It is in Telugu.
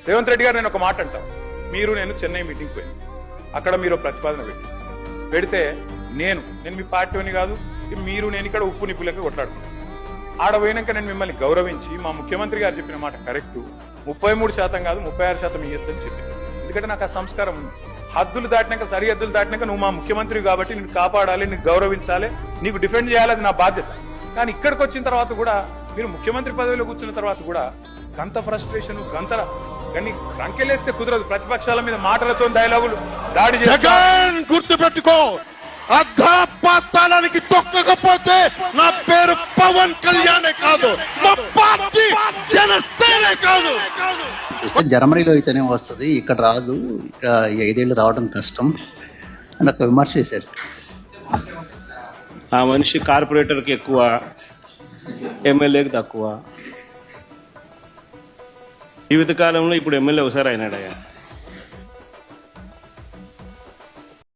రేవంత్ రెడ్డి గారు నేను ఒక మాట అంటాను, మీరు నేను చెన్నై మీటింగ్ పోయాను, అక్కడ మీరు ప్రతిపాదన పెడితే నేను మీ పార్టీని కాదు, మీరు నేను ఇక్కడ ఉప్పు నిప్పులకి కొట్లాడుకున్నాను. ఆడ పోయినాక నేను మిమ్మల్ని గౌరవించి మా ముఖ్యమంత్రి గారు చెప్పిన మాట కరెక్టు, 33% కాదు 36% ఇయ్యొద్దని చెప్పింది. ఎందుకంటే నాకు ఆ సంస్కారం ఉంది. హద్దులు దాటినాక, సరిహద్దులు దాటినాక నువ్వు మా ముఖ్యమంత్రి కాబట్టి నేను కాపాడాలి, నీకు గౌరవించాలి, నీకు డిఫెండ్ చేయాలి, అది నా బాధ్యత. కానీ ఇక్కడికి వచ్చిన తర్వాత కూడా మీరు ముఖ్యమంత్రి పదవిలో కూర్చున్న తర్వాత కూడా గంత ఫ్రస్ట్రేషన్, కానీ రంకెలేస్తే కుదరదు. ప్రతిపక్షాల మీద మాటలతో డైలాగులు దాడి జగన్ గుర్తుపెట్టుకో, అర్ధపాతాళానికి తొక్కకపోతే నా పేరు పవన్ కళ్యాణ్ కాదు, మా పార్టీ జనసేనే కాదు. జర్మనీలో అయితేనే వస్తుంది, ఇక్కడ రాదు, ఇక్కడ 5 ఏళ్ళు రావడం కష్టం అని ఒక విమర్శ చేశారు. ఆ మనిషి కార్పొరేటర్కి ఎక్కువ, ఎమ్మెల్యేకి తక్కువ. జీవితకాలంలో ఇప్పుడు ఎమ్మెల్యే ఒకసారి అయినాడయ్యా.